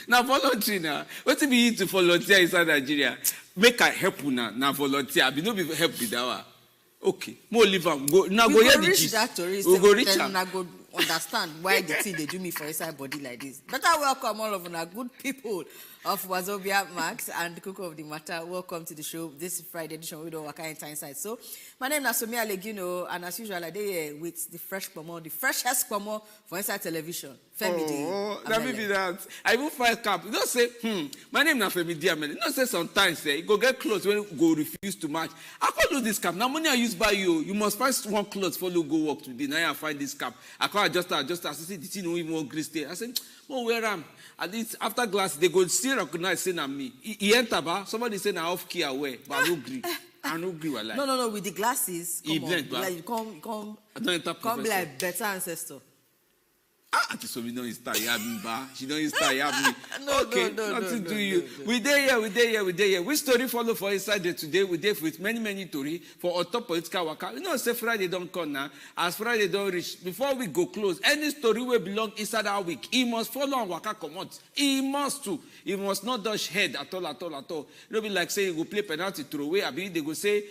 Now voluntary now. What if you to volunteer inside Nigeria? Make I help you now volunteer. I be no be help with that one. Okay, more live and go. Now go here. Reach that tourist. We go reach and I go understand why the thing they do me for inside body like this. Better welcome all of our good people of Wazobia Max and Coco of the Matter. Welcome to the show. This Friday edition we don't work inside. So my name is Somia Legino, and as usual I dey with the fresh pomo, the freshest pomo for inside television. Oh, that may be that. I will find cap. You don't say, my name is Femi Diamel. You don't say sometimes, you go get clothes when you go refuse to match. I can't do this cap. Now money I use by you. You must find one clothes for you go work today. Now I find this cap. I can't adjust. I see the thing no even want grease stay. I say, oh, where am? At least after glass, they go still recognize saying I'm me. He enter ba. Somebody say na off key away, but I don't agree. I don't agree with like. No. With the glasses, come on. Blend, like, come. I don't enter come be like better ancestor. So we don't start yabbing ba. She don't start yabbing. No, okay, nothing to you. We there here. Which story follow for inside there today? We there with many story for on top political waka. You know, say Friday don't come now. As Friday don't reach, before we go close, any story will belong inside our week. He must follow and waka come out. He must too. He must not dodge head at all. You know, be like saying we play penalty throw away. I mean, they go say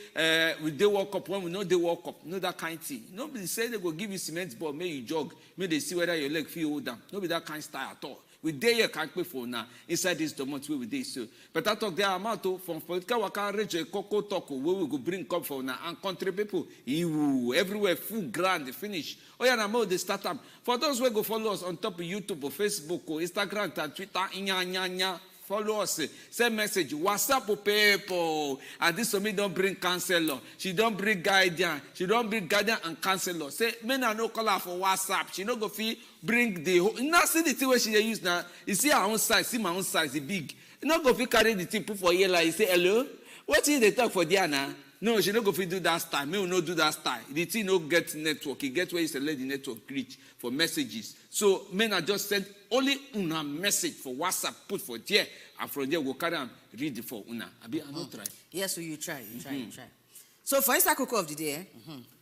we they walk up when we know they walk up. You know that kind of thing. Nobody say they go give you cement ball, may you jog, may they see whether your leg feel hold down. No be that kind of style at all. We dare here can't pay for now inside this document where we dare so. But I talk there amount from political waka reach a cocoa talk where we go bring come for now and country people. Everywhere full grand finish. Oh yeah, now they start up. For those who go follow us on top of YouTube or Facebook or Instagram and Twitter, follow us. Send message. WhatsApp people. And this for me don't bring counselor. She don't bring guardian. She don't bring guardian and counselor. Say, men are no call her for WhatsApp. She don't go feel bring the whole. You know, see the thing where she use now. You see her own size. See my own size. It's big. You not go feel carry the thing put for here like you say hello. What is they talk for Diana? No, she don't go feel do that style. Me will not do that style. The thing no get network. It get where you select the network reach for messages. So men are just send only una message for WhatsApp put for there, and from there we'll carry and read it for una. I not try. Yes, so you try. So for instance, cocoa of the day,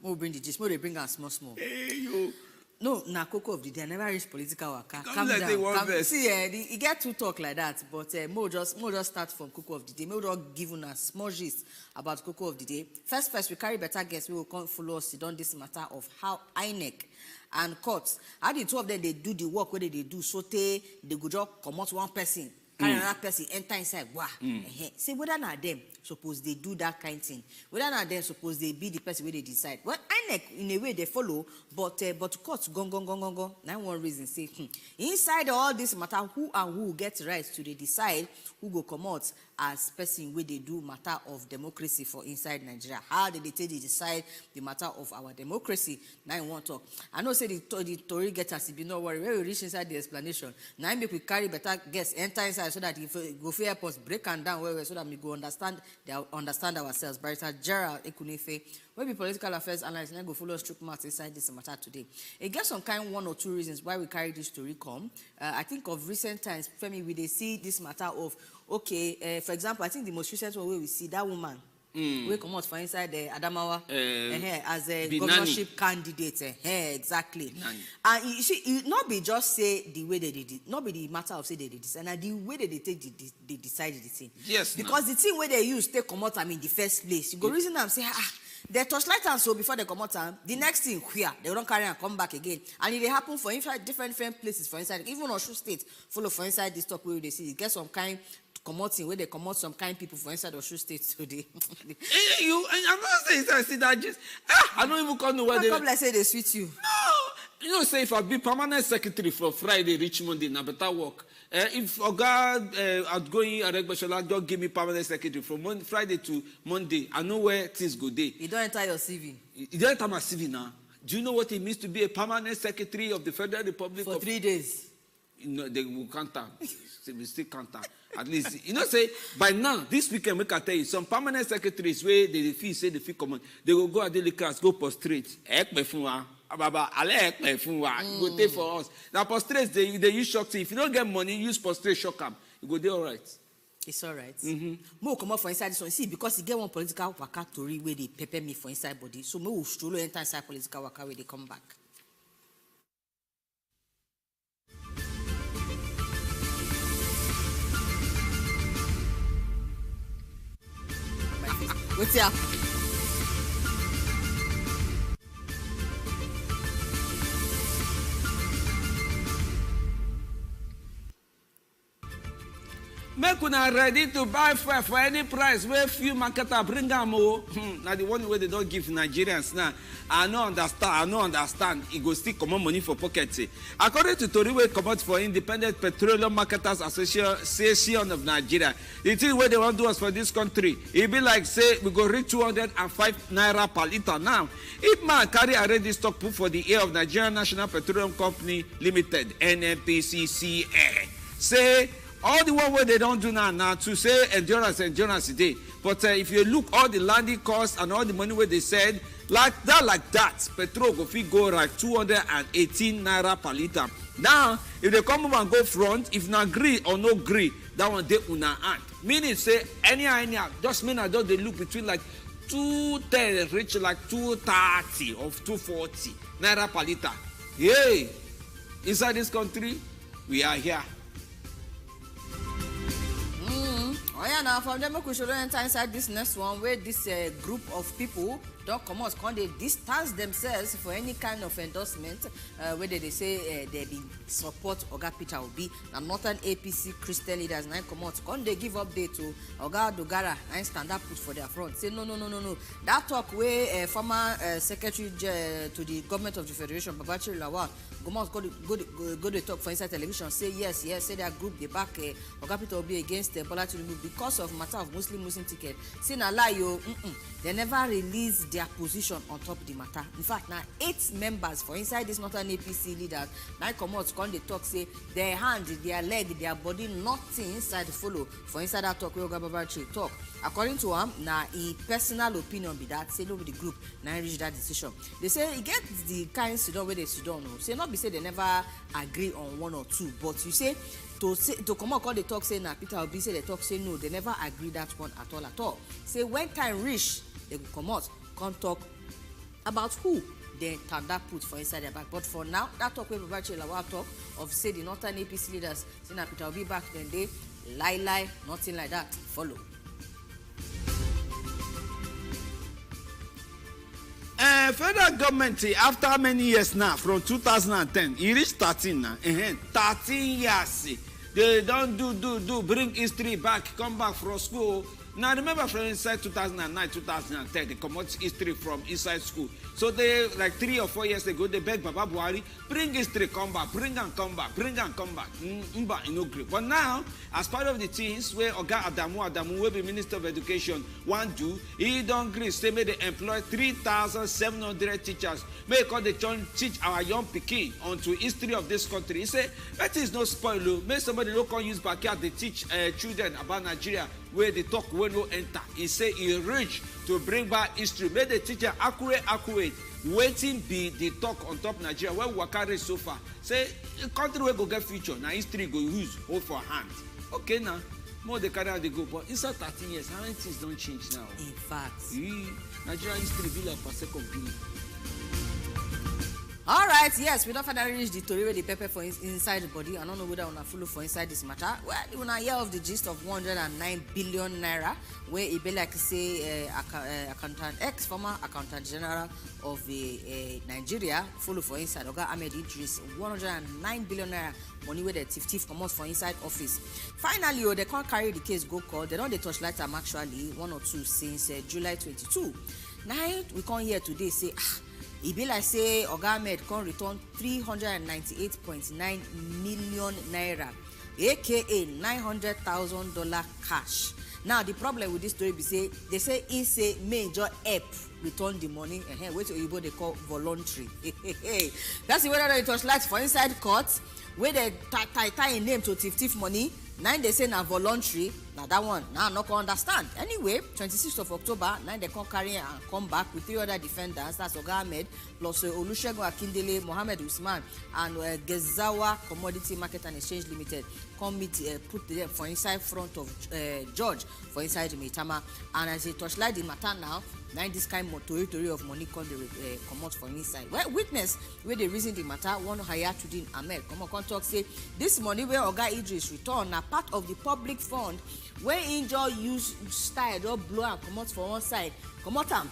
we'll bring the gist. We'll bring us small. Hey yo. No, cocoa of the day. I never reach political waka. Calm down. See, you get to talk like that, but more just start from cocoa of the day. More just give us small gist about cocoa of the day. First, we carry better guests. We will come follow us on this matter of how INEC and courts, how the two of them they do the work where they do so they go just come out one person, carry another person, enter inside. Wow. Say whether not them suppose they do that kind of thing. Whether not them suppose they be the person where they decide. Well, INEC in a way they follow, but courts go. Now one reason say inside all this matter, who and who get rights to they decide who go come out as person where they do matter of democracy for inside Nigeria. How did they take they decide the matter of our democracy? Now I want to talk. I know say the Tory get us, be no worry. When we reach inside the explanation, now make we carry better guests enter inside so that if go for airports break and down so that we go understand ourselves. Barrister Gerald Ekunefe, we be political affairs analyst, and go follow us through matters inside this matter today. It gets some kind one or two reasons why we carry this story come. I think of recent times, Femi, we they see this matter of okay, for example, I think the most recent one where we see that woman we come out for inside the Adamawa as a governorship candidate. Exactly. And you see, it not be just say the way they did it, not be the matter of say they did this, and the way that they decided the thing. Yes. Because the thing where they use take come out, in the first place. You go reason them say they torchlight and so before they come out, the next thing where they don't carry and come back again. And it happen for inside different places for inside, even Oshu State, follow for inside this talk where they see it get some kind commoting where they come out some kind people for inside Oshu State today. I'm not saying I see that just I don't even come to where they come like say they sweet you. No, you know, say if I be permanent secretary for Friday, reach Monday, na better work. If Oga outgoing Aregbeshola just give me permanent secretary from Friday to Monday, I know where things go day. You don't enter your CV. You don't enter my CV now. Do you know what it means to be a permanent secretary of the Federal Republic? For 3 days. You know, they will counter. We still counter. At least, you know, say, by now, this weekend, we can tell you, some permanent secretaries where they feel, say they feel common, they will go at the class, go prostrate. Go take for us. Now, prostrate, they use shock. If you don't get money, use prostrate, shock them. You go there, all right. It's all right. More come up for inside this one. See, because you get one political waka to read where they pepper me for inside body. So, me will stroll enter inside political waka where they come back. Wetin happen? Make una ready to buy fuel for any price wey few marketer bring am o. Na the one wey they don give Nigerians now. I no understand. E go still comot money for pocket. According to tori wey comot for Independent Petroleum Marketers Association of Nigeria, the thing wey they wan do us for this country, e be like say we go reach 205 naira per litre now. If man carry arrange this stock put for the ear of Nigerian National Petroleum Company Limited, NNPP, say all the one wey they don do now to say endurance dey. But if you look all the landing costs and all the money wey they said, like that, petrol go fit go like 218 naira per litre. Now, if they come over and go front, if na gree or no gree, that one dey una hand. Meaning say anyhow, just mean I just dey look between like 210 reach like 230 or 240 naira per litre. Hey, inside this country, we are here. Oh yeah, now from them we should enter inside this next one where this group of people don't come out, can they distance themselves for any kind of endorsement whether they say they be support Oga Peter Obi and northern APC Christian leaders now come out, can they give update to Oga Dogara and stand up put for their front say no. That talk where former secretary to the government of the Federation Babachir Lawal go to talk for inside television say yes say their group they back Oga Peter Obi against Bola Tinubu because of matter of Muslim ticket. Say na lie yo, they never release their position on top of the matter. In fact, now 8 members for inside this northern APC leaders now come out come they talk say their hand, their leg, their body, nothing inside follow for inside that talk where Oga Babachir talk. According to him, na a personal opinion be that say no be the group now reach that decision. They say it get the kind Sudan where they Sudan no. Say not be say they never agree on one or two, but you say to come out call the talk say na Peter Obi say they talk say no, they never agree that one at all. Say when time reach, they will come out, come talk about who they can that put for inside their back. But for now, that talk with Babachir Lawal talk of say the northern APC leaders say na Peter Obi back then they lie, nothing like that. Follow. Federal government after many years now from 2010 e reach 13 now 13 years they don do bring history back, come back from school. Now remember from inside 2009 2010 they comot history from inside school, so they like 3 or 4 years ago they beg Baba Buhari bring history come back, bring and come back. Mba no gree. But now as part of the things where Oga Adamu wey be Minister of Education wan do, he don gree say make they employ 3,700 teachers make they teach our young pikin onto history of this country. He say that is no spoil o, make somebody no come use backyard dey teach children about Nigeria where they talk wey no enter. He say he reach to bring back history, make the teacher accurate wetin be the talk on top Nigeria wey we waka reach so far. Say country wey go get future na history go use hold for hand. Okay now, more dey carry how they go, but inside 13 years how many things don change now? In fact, Nigeria history be like per second billion. all right, yes, we don't finally reach the tori wey the pepper for inside the body. I don't know whether una follow for inside this matter. Well, una hear of the gist of 109 billion naira where it be like say accountant former accountant general of Nigeria follow for inside Oga Ahmed Idris 109 billion naira money where the thief come out for inside office. Finally, they can't carry the case go court. They don't they touchlight am actually 1 or 2 since July 22. Now we come here today say e be like say Oga Ahmed can return $398.9 million naira, aka $900,000 cash. Now the problem with this story be say they say he say major help return the money. Wait till Oyibo they call voluntary. That's the way that they touch lights for inside court where they tie a name to thief money. Now they say na voluntary. Now that one now not can understand. Anyway, 26th of October, now they can carry and come back with 3 other defendants. That's Oga Ahmed plus Olusegun Akindele, Mohammed Usman, and Gezawa Commodity Market and Exchange Limited. Come meet put them for inside front of judge for inside the Maitama. And as they touchlight the matter now, Now this kind of tori of money come out from inside. Well, witness where they reason the matter, one Hayatuddin Ahmed come talk say this money where Oga Idris return na part of the public fund where injure use style or blow and come out for one side, come out am.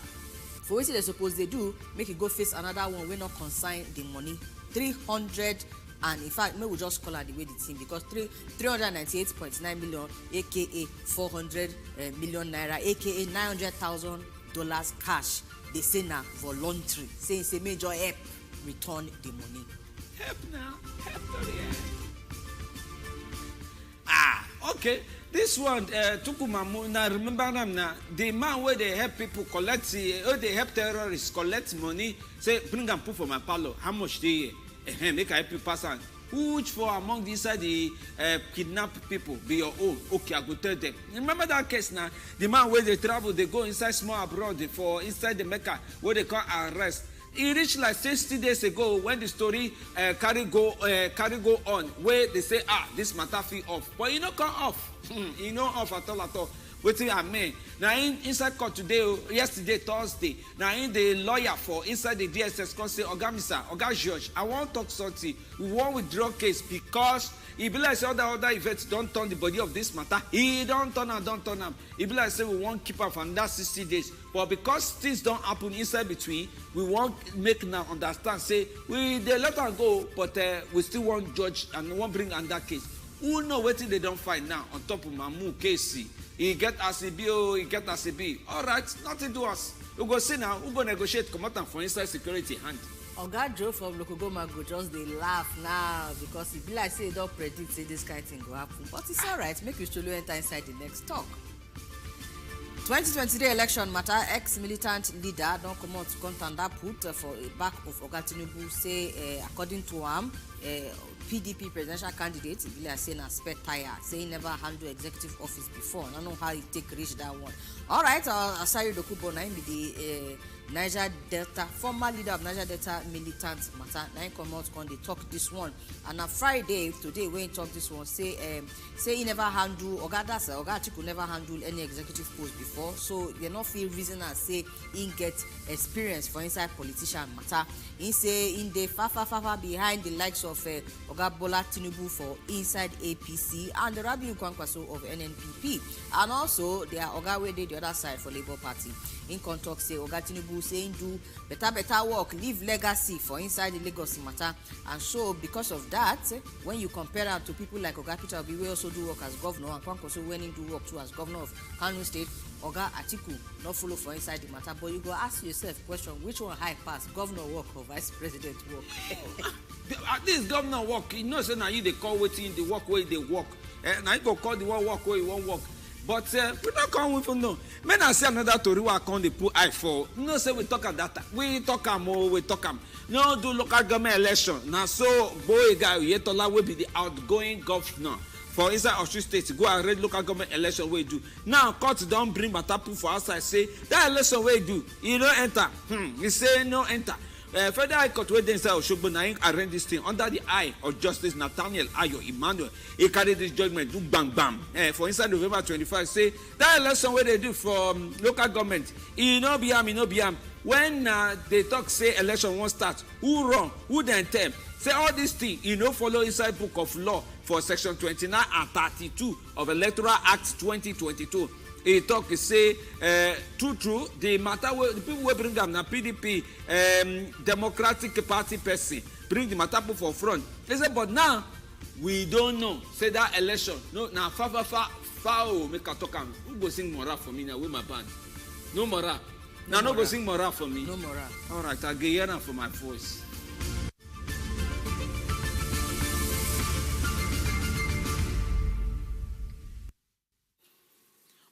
For what they suppose they do, make it go face another one we not consign the money 300. And in fact, may we just call her the way the team because 398.9 million, aka 400 million naira, aka $900,000 cash. They say now voluntary. Say it's a major help, return the money. Help now, help okay. This one, Tukumamu, now remember them now. The man where they help people collect, they help terrorists collect money. Say, bring and put for my parlor. How much they? Make I help you pass on. Which for among these are the kidnapped people be your own? Okay, I go tell them. Remember that case now? The man where they travel, they go inside small abroad for inside the Mecca where they call arrest. He reached like 60 days ago when the story carry go on where they say this matter feel off, but you know come off. You know off at all. Wetin I mean? Now inside court today, yesterday Thursday. Now in the lawyer for inside the DSS come say, Oga Misa, Oga George, I want talk something. We want withdraw case because e be like say other events don't turn the body of this matter. He don't turn am. E be like say we want keep am for that 60 days. But because things don't happen inside between, we want make now understand say we they let am go, but we still want judge and want bring under case. Who know wetin they don't find now on top of Mamu Casey? He get ACB, he get ACB. All right, nothing to us. We go see now, we go negotiate, come out for inside security hand. Oga Joe from Lokogoma go just dey laugh now because he be like say he don't predict say this kind of thing go happen. But it's all right, make you slowly enter inside the next talk. 2023 election matter, ex-militant leader don't come out to contend that put for a back of Oga Tinubu say according to him, PDP presidential candidate, he like saying a spare tire, say he never handled executive office before. I don't know how he take reach that one. All right, Asari Dokubo, now be the Niger Delta, former leader of Niger Delta militant matter. Now he come out when they talk this one. And on Friday, today, when he talk this one, say he never handle, Oga Atiku never handle any executive post before. So they not feel reason and say he get experience for inside politician matter. He say in the far behind the likes of Oga Bola Tinubu for inside APC and the Rabiu Kwankwaso of NNPP. And also, they are Oga where they the other side for Labour Party. In contact say Oga Tinubu saying do better work, leave legacy for inside the Lagos matter. And so because of that, when you compare them to people like Oga Peter Obi, we also do work as governor, and Kwankwaso when he do work too as governor of Kano State, Oga Atiku not follow for inside the matter. But you go ask yourself question, which one high pass, governor work or vice president work? At least governor work, you know say now you they call waiting the work where they work. Now you go call the one work where you won't work. But we don't come with no. Men I say another story where I come they put eye for. No say we talk at that. We talk am. No do local government election. Now so boy guy Yetola will be the outgoing governor for inside Osun State. Go and read local government election where you do. Now court don't bring Matapu for outside. Say that election where you do. You don't enter. He say no enter. Federal High Court wey dey inside Osogbo na him arrange this thing under the eye of Justice Nathaniel Ayo Emmanuel. He carry this judgment do bang for inside November 25 say that election wey they do for local government e no be am. When they talk say election won't start, who wrong, who then tell? Say all these things you know follow inside book of law for section 29 and 32 of Electoral Act 2022. He talk, he say, true, the matter, the people will bring them, na PDP, Democratic Party person, bring the matter for front. He said, but now, we don't know. Say that election, no, now, far, make a talk, who go sing Mora for me now with my band? No Mora. Now, no go sing Mora for me. No Mora. All right, I'll get here now for my voice.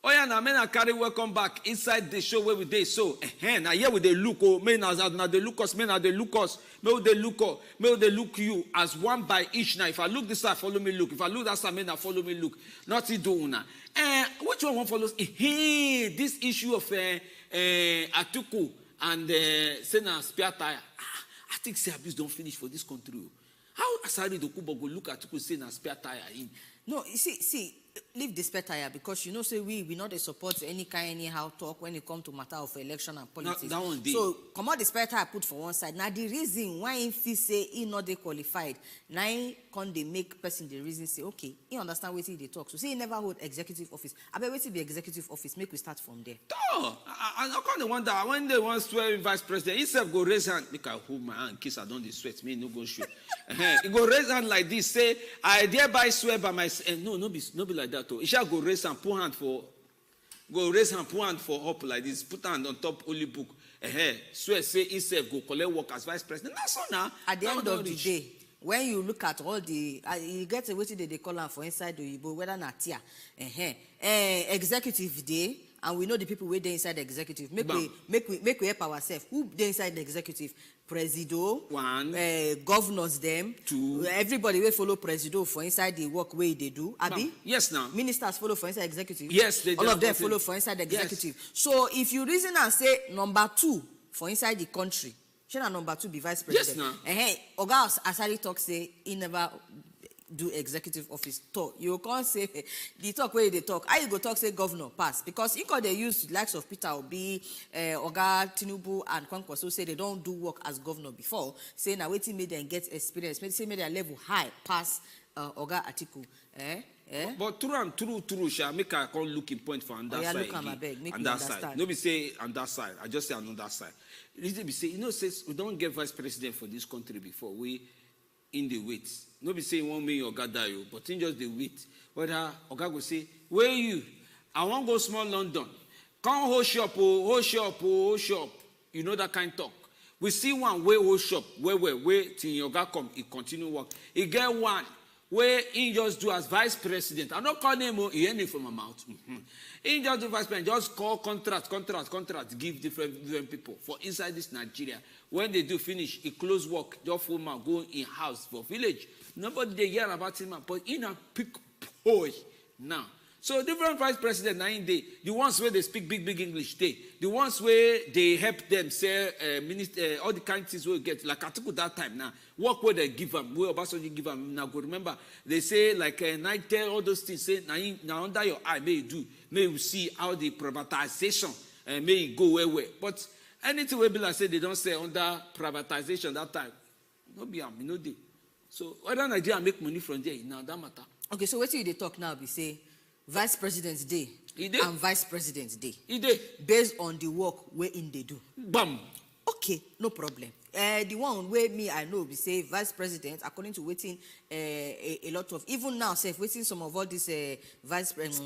Oh yeah, now men are carry welcome back inside the show where we dey so. Now here we dey look men now they look us, men are they look us, may they look you as one by each. Now if I look this side, follow me look. If I look that side, men follow me look. Not do now. Which one follows? This issue of Atiku and Sena spare tire. I think say abuse don't finish for this country. How Asari Dokubo go look at Atiku say na spare tire in? No, you see, leave the spare tire, because you know, say we not support any kind anyhow talk when it come to matter of election and politics. That one dey. So come out the spare tire put for one side. Now the reason why if he say he not dey qualified, now he can they make person the reason say okay, he understand what they talk. So say he never hold executive office. I bet wait till be executive office. Make we start from there. Oh, I kind of wonder when they want swear vice president, he said go raise hand. Make I hold my hand in case I don't dey sweat. Me no go show. He go raise hand like this. Say I thereby swear by myself. No be like that. He shall go raise hand, put hand for up like this. Put hand on top holy book. Swear say himself go collect work as vice president. That's all now. At the end of the day, when you look at all the, you get a way they call them for inside the Igbo, whether not here, executive day, and we know the people where they inside the executive. Make we help ourselves. Who they inside the executive? Presido, one, governors them, two, everybody will follow Presido for inside the work way they do. Abi? Yes, now. Ministers follow for inside executive. Yes, all of them follow for inside the executive. Yes. So if you reason and say number 2 for inside the country, should number 2 be vice president? Yes, now. Oga Asari talk say he never do executive office talk. You can't say the talk where they talk. How you go talk say governor pass? Because you could they use the likes of Peter Obi, Oga Tinubu and Kwankwaso say they don't do work as governor before. Say now waiting made them get experience. Say made their level high pass Oga Atiku. But true, shall make a call looking point for on that side. Look at beg, make on that side. Nobody say on that side. I just say on that side. Reason be say, you know, says we don't get vice president for this country before. We in the wait. Nobody say 1 million Oga die, but in just the wait. Whether Oga go say, where you? I want go small London. Come whole shop, whole shop. You know that kind of talk. We see one way whole shop, where till Oga come, he continue work. He get one where he just do as vice president. I don't call him, he ain't from my mouth. He just do vice president, just call contract, give different people for inside this Nigeria. When they do finish, he close work, just full man, go in house for village. Nobody they hear about him, but in a pick boy now. So different vice president now in the ones where they speak big English, the ones where they help them say all the kind of things we get like Atiku that time now. Work where they give them, where Obasanjo give them. Now go remember they say like Niger, all those things say now under your eye may you do, may you see how the privatization may you go where. But anything we be like say they don't say under privatization that time, no be no do. So whether Nigeria make money from there now that matter. Okay, so what you they talk now? We say Vice President's Day and Vice President's Day. Based on the work where in they do. Bam. Okay, no problem. The one where me I know we say vice president according to waiting a lot of even now say waiting some of all these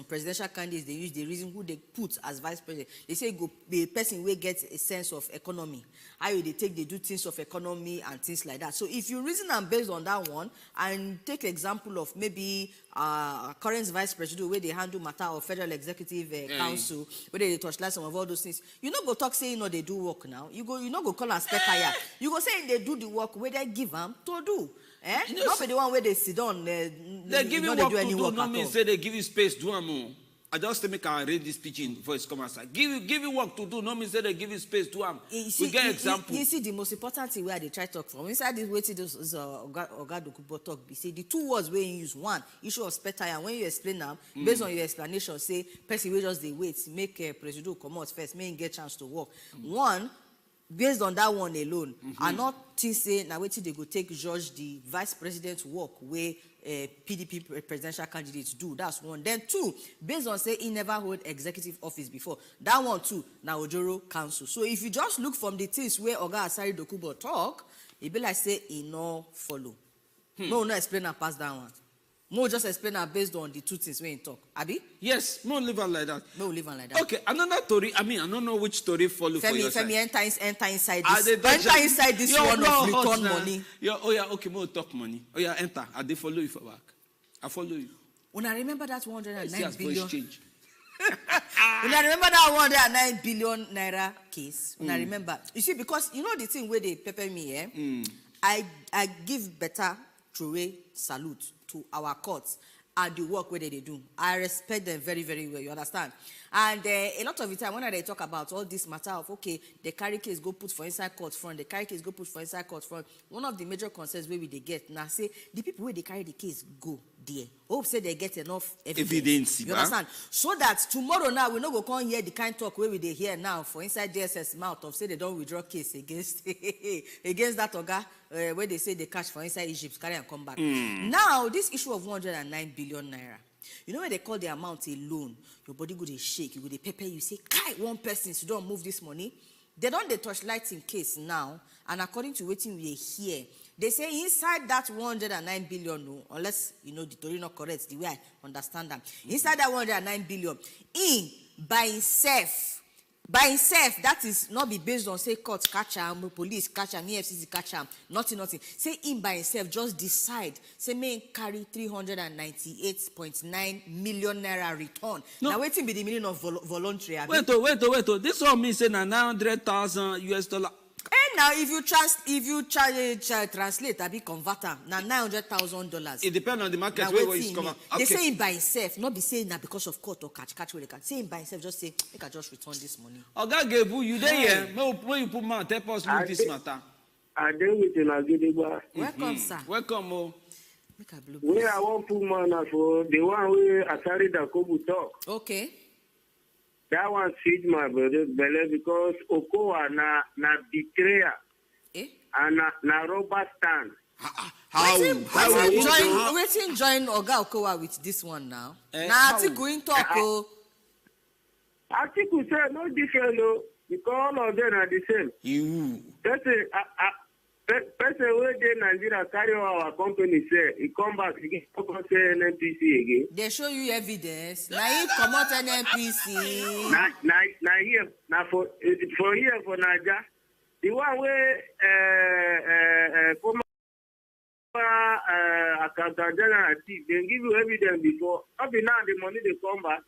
presidential candidates they use the reason who they put as vice president. They say go be a person where gets a sense of economy. How they do things of economy and things like that. So if you reason and based on that one and take example of maybe current vice president where they handle matter of federal executive council where they touchlight some of all those things, you know go talk say you know they do work now. You know go call and spare tire. You go say they do the work where they give them to do. You know, not be the one where they sit down. They give you work to do. No mean say they give you space do more. I just make I read this teaching voice come outside. Give you work to do. No mean say they give you space to we get example. You see the most important thing where they try to talk from inside this waiting this Oga Dokubo talk. Be say the 2 words where you use one issue of spare tire. When you explain them based on your explanation, say person will just they wait make Presido come out first, may get chance to work. One. Based on that one alone, I not think say now wait till they go take judge the vice president's work where PDP presidential candidates do. That's one. Then 2, based on say he never hold executive office before. That one too, now Ojoro council. So if you just look from the things where Oga Asari Dokubo talk, it be like say he no follow. No explain and pass that one. Mo just explain based on the 2 things when you talk. Abi? Yes, more live on like that. No live on like that. Okay, another story. I mean, I don't know which story follow for your side. Femi, enter inside this. Enter inside this one of return money. Okay, more talk money. Enter. I dey follow you for back. I follow you. When I remember that 109 billion. Voice change. When I remember that 109 billion naira case. When I remember. You see, because you know the thing where they pepper me, I give better throwaway salute to our courts and the work where they do. I respect them very, very well, you understand? And a lot of the time when they talk about all this matter of, okay, the carry case go put for inside court front, the carry case go put for inside court front, one of the major concerns where they get now say, the people where they carry the case go, there. Hope say they get enough evidence. You understand? So that tomorrow now we no go come hear the kind talk where we dey hear now for inside DSS mouth of say they don't withdraw case against against that oga where they say they catch for inside Egypt, carry and come back. Now this issue of 109 billion naira. You know when they call the amount a loan, your body go dey shake, you go dey pepper, you say, "Kai, one person so don't move this money." They don't dey touch lighting case now, and according to wetin we hear, they say inside that 109 billion, no, unless you know the story not correct, the way I understand them, inside that 109 billion, by himself, that is not be based on say court catch him, police catch him, EFCC catch him, nothing. Say him by himself just decide, say may carry 398.9 million naira return. No. Now waiting be the meaning of voluntary. Wait. This one means say $900,000 US. And now if you translate, I be converter now $900,000. It depends on the market where it's coming. Okay. They say him by himself, not be saying that because of court or catch where they can. Say him by himself, just say, I can just return this money. Oga Gebu, you there here? When you put mouth, help us with this matter. I deal with the Welcome, sir. Welcome, Mo. Where I want put man for the one where Asari Dokubo talk. Okay. That one feed my belly because Okowa na betrayer. And na rubber stand. How join Oga Okowa with this one now? Now Atiku in talk. Atiku said no different because all of them are the same. You. Person where they Nigeria carry our company say he come back again say NNPP again. They show you evidence. Now he come out NNPP. Now here for here for Niger. The one where accountant general they give you evidence before. Up now the money they come back.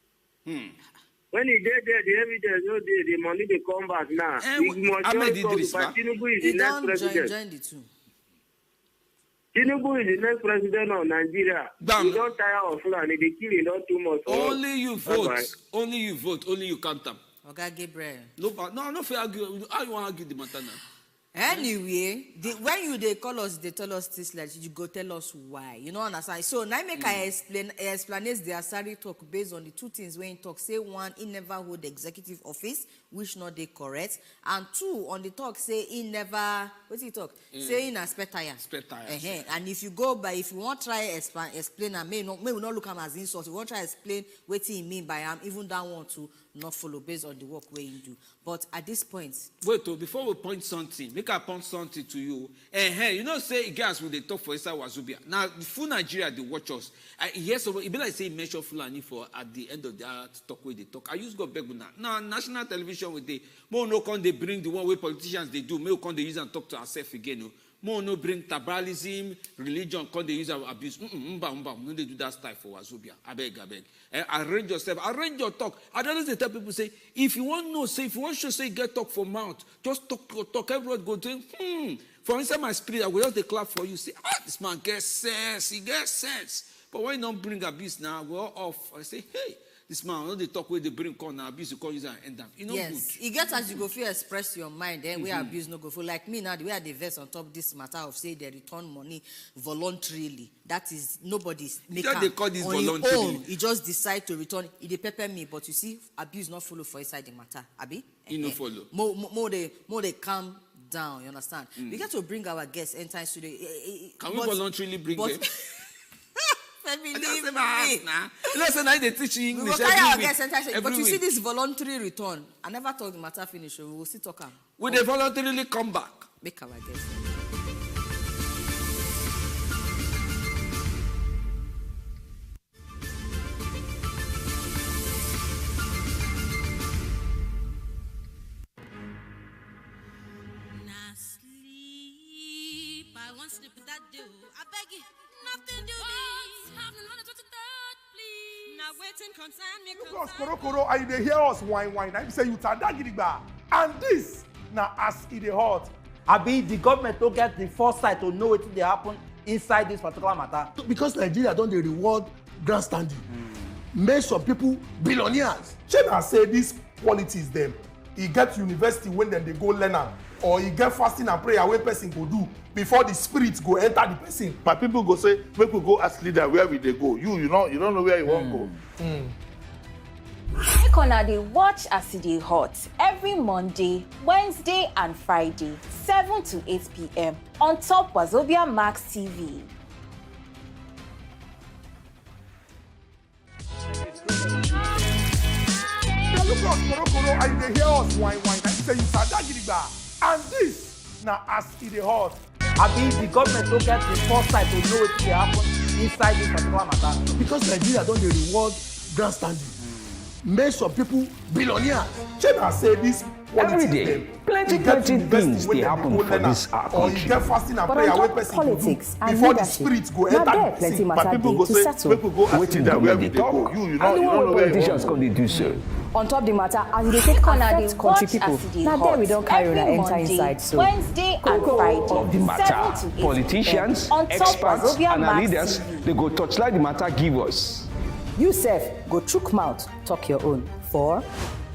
When he did there, the evidence no day, the money they come back now. Tinubu is the next president. Join the two. Tinubu is the next president of Nigeria. You don't tire of Fulani, they kill you not too much. Only you vote. Bye-bye. Only you vote. Only you count them. Okay, Gabriel. No fair argue. How you want to argue the matter now? Anyway, when they call us, they tell us this, like you go tell us why. You know, understand? So now I explain the Asari talk based on the two things when he talk. Say one, he never hold the executive office, which not they correct, and two, on the talk say he never. What's he talk? Say in a spare tire. And if you go by, if you want try explain, and may we not look at him as insult. If you want try explain what he mean by him, even that one to not follow based on the work where you do. But at this point, wait, before we point something, make I point something to you. You know, say guys when they talk for inside Wazobia. Now, the full Nigeria they watch us. Yes, it be like say mention Fulani for at the end of the talk where they talk. I used to go back now. National television with they more no can they bring the one way politicians they do. More can they use and talk to ourselves again. No? More no bring tribalism, religion, can they use and abuse. No, they do that style for Wazobia. I beg. Arrange yourself, arrange your talk. I don't know tell people say, if you want to know, say, if you want to say get talk for mouth, just talk, everyone go to For inside my spirit, I will just declare for you, say, this man gets sense, he gets sense. But why not bring abuse now? We're off. I say, hey, this man, they talk where they bring corner abuse, you call use and end up. You know, yes, good. You get as you go feel express your mind, then where abuse no go for. Like me now, the way I invest on top this matter of say they return money voluntarily. That is nobody's maker they call this on voluntarily. Own. He just decide to return. He pepper me, but you see, abuse not follow for inside the matter. Abi? You no follow. More they calm down. You understand? We get to bring our guests enter today. Can we voluntarily bring them? Believe me. Listen, they teach you English but you see this voluntary return. I never thought the matter finish. We will still talk. Will they voluntarily come back? Make our guess. I want sleep with that dude. I beg you, nothing do this. Happening on the 23rd, please. Now waiting concern me. Because Koro, and they hear us whine. I say you tadagidigba. And this now as it hot. Abi the government don't get the foresight to know what they happen inside this particular matter. Because Nigeria don't they reward grandstanding. Make some people billionaires. Chena say this politics them. He get university when then they go learn am. or you get fasting and prayer wey person go do before the spirit go enter the person. My people go say, make we go ask leader where we dey go. You don't know where you wan go. Make una dey watch as e dey hot every Monday, Wednesday and Friday, 7 to 8 p.m. on top Wazobia Max TV. Look us koro and they hear us wine. I say you sada gidigba. And this now as e dey hot. Abi the government don't get the foresight to know what dey happen inside this particular matter. Because Nigeria don dey reward grandstanding. Make some people billionaires. Chena say this every day, plenty things they happen for this country. Or you get fasting and But prayer on wey top person politics go do and before the leadership, spirit go na enter there the plenty person. My matter people dey go to say, settle. make we go ask Waiting leader where we come dey go. talk. You And don't know where you politicians wan come dey do so. On top the matter, as they take Make una dey affect country watch people, as e dey na there we hot don't carry una every enter Monday, inside. So, Wednesday and Friday, Of the matter, 7 to 8 politicians, p.m. on top experts, Wazobia and our Max leaders, TV. they go touchlight the matter, give us. you sef go chook mouth, talk your own. For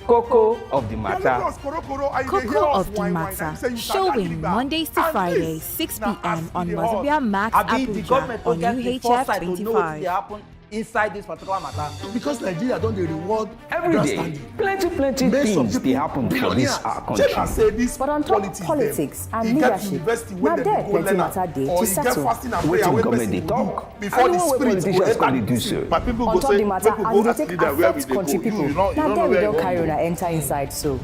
Cocoa of the Look matter. us koro and they hear Cocoa us of the wine. Matter, Say you sada showing gidigba. Mondays to And Fridays, this 6 na p.m. as e on dey hot. Wazobia Max Abi the Abuja government on don't get the UHF foresight to know what 25. dey happen inside this particular matter. Because Nigeria don dey reward Every day, grandstanding. plenty Make some things they people happen for this billionaires. country. Chena say this But on top politics and leadership, na there plenty matter dey to settle. fasting and Waiting prayer wey government person they go talk. do before And the the way spirit go politicians come enter dey do the so. person. My people On go top say, the matter, make we as go they ask take leader where we affect dey go. country people, You na don't know there we where don't you carry wan una go. enter inside. So,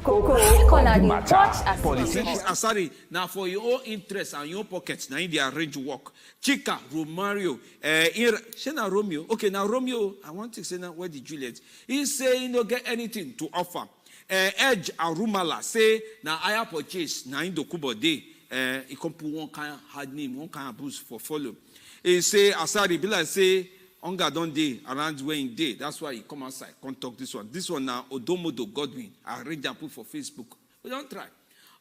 Cocoa Make una of the dey matter. watch as e dey Politicians. hot. Asari, now for your own interest and your pockets, now in the arrange work. Chika, Romario, Shena Romeo. Okay, now Romeo, I want to say now where the Juliet. He say he don't get anything to offer. Edge Arumala say now I purchase now in Dokubo day. He come put one kind of hard name, one kind of boost for follow. He say Asari, be like say Hunger don't day around where in day. That's why he come outside. Can't talk this one. This one now Odomodo Godwin. I arrange and put for Facebook. We don't try.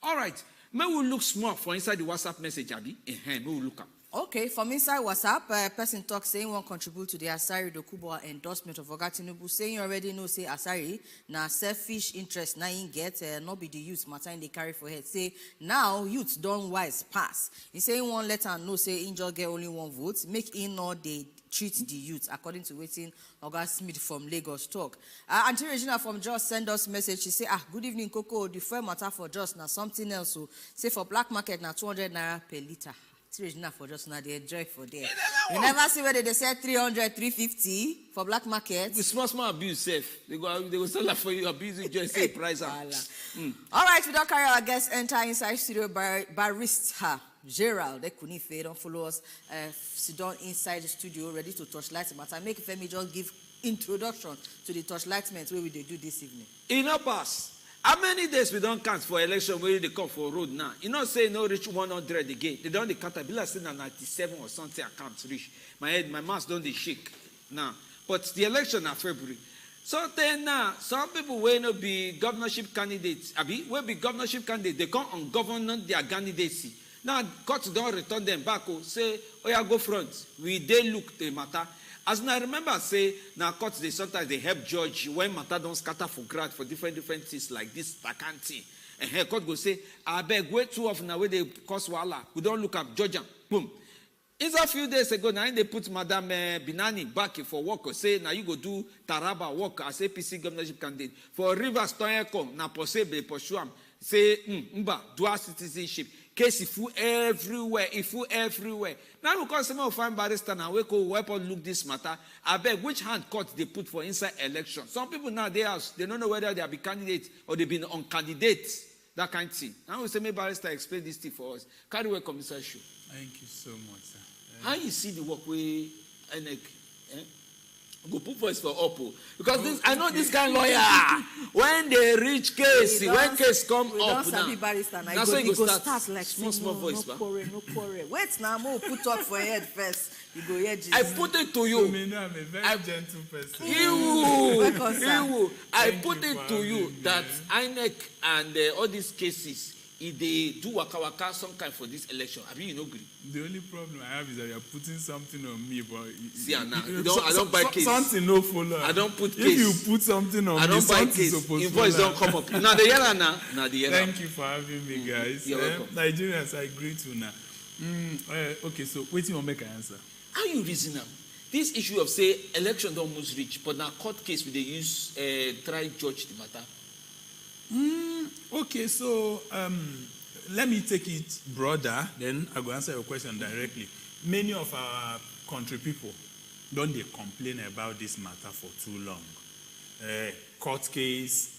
All right. May we look small for inside the WhatsApp message, Abi. May we look up. Okay, from inside WhatsApp, person talk saying won't contribute to the Asari Dokubo endorsement of Bola Tinubu, saying you already know, say Asari, na selfish interest, na in get, not be the youth matter in they carry for head. Say, now youth don't wise pass. He say he won't let her know, say in just get only one vote, make in or they treat the youth according to waiting August Smith from Lagos talk. Auntie Regina from Just send us message. She say, good evening, Coco. The fuel matter for Just now something else. So say for black market now 200 naira per liter. Regina for Just now they enjoy for there. You never see where they say 300, 350 for black market. The small abuse safe. They go sell that for you. Abuse you just say price. All right, we don't carry our guests enter inside studio. Barista Gerald Ekunife don't follow us. Sit down inside the studio, ready to torchlight the matter. Make Femi just give introduction to the torchlightment where we they do this evening. In our pass. How many days we don't count for election where they come for road now? You know, say no reach 100 again. They don't the caterpillar say 97 or something. I can't reach. My head, my mask don't they shake now. But the election are February. So then now, some people will not be governorship candidates. Abi, will be governorship candidates. They come on govern their candidacy. Now, court don't return them back. Say, oh yeah, go front. We they look the matter. As I remember, say, now courts, they sometimes they help judge when matter don't scatter for grant for different things like this vacancy. And here court go say, I beg, wait too often now where they cause wala. We don't look up, judge them. Boom. It's a few days ago, now they put Madam Binani back for work or say, now you go do Taraba work as APC governorship candidate. For Rivers Toyeko, now possible pursue am. Say, dual citizenship. Case if everywhere. Now because some of find barrister now we go weapon look this matter. I beg which hand court they put for inside election. Some people now they don't know whether they have been candidates or they've been on candidates. That kind of thing. Now we say maybe barrister explain this thing for us. Carry away Commissioner Show. Thank you so much, sir. How you see the work way go put voice for Oppo because this I know this kind of lawyer when they reach case when case come up now so you go start like small voice no quarrel. Wait now more put up for head first you go hear Jesus. I put it to you. I'm a very gentle person. I put it to you that INEC and all these cases if they do waka some kind for this election, I mean, you know, agree. The only problem I have is that you're putting something on me, but see, now I don't buy case. Something no follow. I don't put case. If you put something on me, I don't buy case. Invoice don't come up. Now the yellow now the yellow. Thank you for having me, guys. You're welcome. Nigerians, I agree to now. Okay, so waiting on make an answer. How you reason now? This issue of say election don't almost reach, but now court case will they use try judge the matter. Okay, so let me take it broader, then I will answer your question directly. Many of our country people don't they complain about this matter for too long. Court case,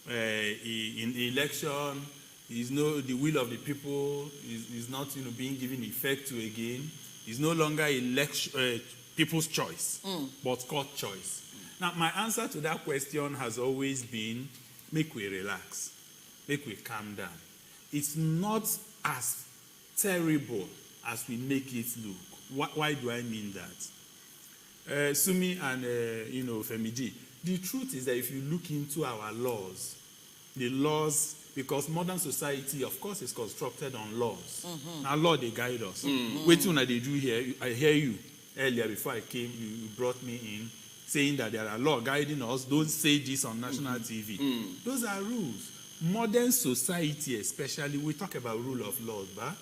in election, the will of the people is not being given effect to again. It's no longer election people's choice, but court choice. Now, my answer to that question has always been, make we relax, make we calm down. It's not as terrible as we make it look. Why do I mean that? Sumi and Femidi, the truth is that if you look into our laws, the laws, because modern society, of course, is constructed on laws. Now, law, they guide us. Wait till they do here. I hear you earlier before I came, you brought me in, saying that there are laws guiding us. Don't say this on national TV. Those are rules. Modern society, especially, we talk about rule of law, but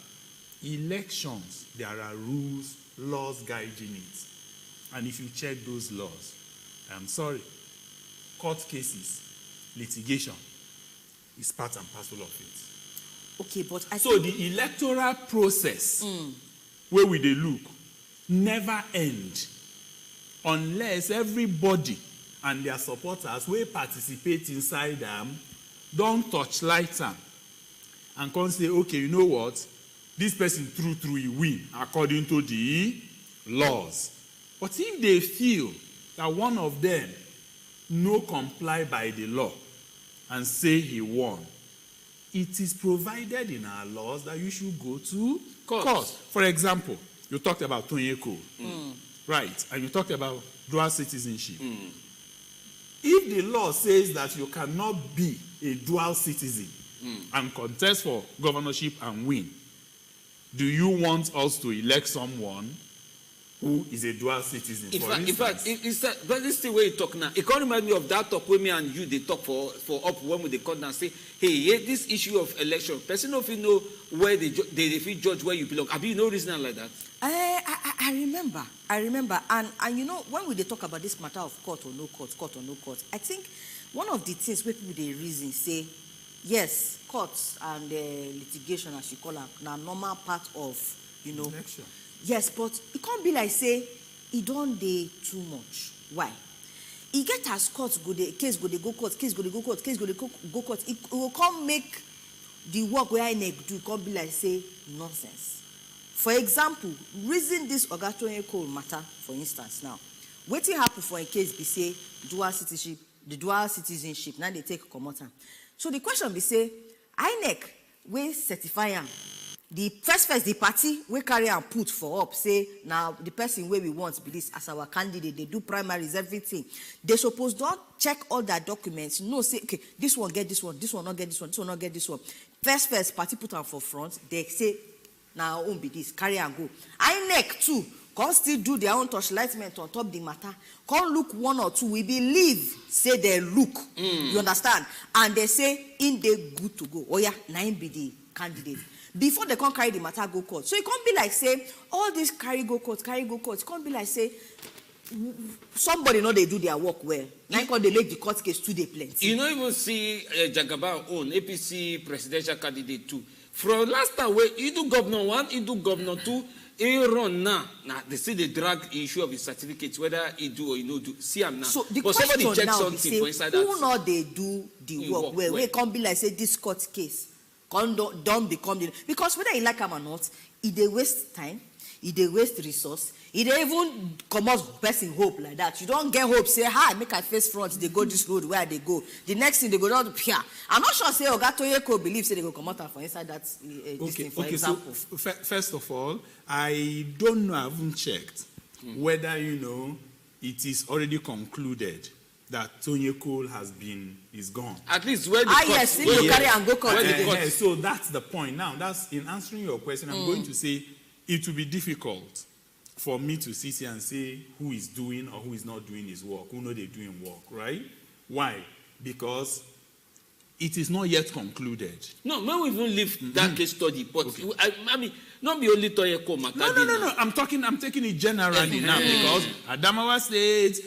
elections, there are rules, laws guiding it. And if you check those laws, I'm sorry, court cases, litigation, is part and parcel of it. Okay, but so the electoral process, where we they look, never end unless everybody and their supporters will participate inside them, don't touch light them, and can say, okay, you know what, this person through he win according to the laws. But if they feel that one of them no comply by the law and say he won, it is provided in our laws that you should go to court. For example, you talked about Tonyeko, right? And you talked about dual citizenship. If the law says that you cannot be a dual citizen and contest for governorship and win, do you want us to elect someone who is a dual citizen? In fact, but this thing where you talk now, it can't remind me of that talk with me and you, they talk for up when they come down and say, hey, this issue of election, person of you know where they feel judge where you belong. Have you no reason like that? I remember, and you know, when we talk about this matter of court or no court, I think one of the things where people they reason say, yes, courts and litigation, as you call them, now normal part of election. Yes, but it can't be like say it don't dey too much. Why? It get as courts go the case go they go court, case go they go court, case go they go court. It will come make the work where I do can't be like say nonsense. For example, reason this Ogatonye matter, for instance, now, waiting happen for a case be say dual citizenship, now they take commota. So the question be say, INEC will certify them. The first the party we carry and put for up, say now the person where we want be this as our candidate, they do primaries, everything. They suppose don't check all their documents. No, say, okay, this one get this one not get this one, this one not get this one. First party put them for front, they say, now won't be this, carry and go. INEC too, can still do their own torchlightment on top the matter. Can look one or two, we believe, say they look. You understand? And they say, in they good to go. Oh yeah, 9 be the candidate. Before they can't carry the matter go court. So it can't be like say, all this carry go court. It can't be like say, somebody know they do their work well. Now they make the court case too, they plenty. You don't even see Jagaban own APC presidential candidate too. From last time, where he do governor 1, he do governor 2, he run now. Now they say they drag the issue of his certificates, whether he do or he no do. See him now. So the but question somebody check now something say, for inside who that. know they do the work well? We can't be like say this court case. Don't become the, because whether you like them or not, it they waste time, it they waste resource, it they even come out person hope like that. You don't get hope, say, hi, make I face front, they go this road where they go. The next thing they go down to Pia. I'm not sure say Ogatoyeko believes say they go come out for inside that this thing, for example. So first of all, I don't know, I haven't checked whether it is already concluded that Tonye Cole is gone. At least where the yes, he will carry and go court. So that's the point. Now, that's in answering your question. I'm going to say it will be difficult for me to sit here and say who is doing or who is not doing his work, who know they're doing work, right? Why? Because it is not yet concluded. No, when we even leave that case study, but I mean, not be only Tonye Cole matter. No. I'm taking it generally now because Adamawa State,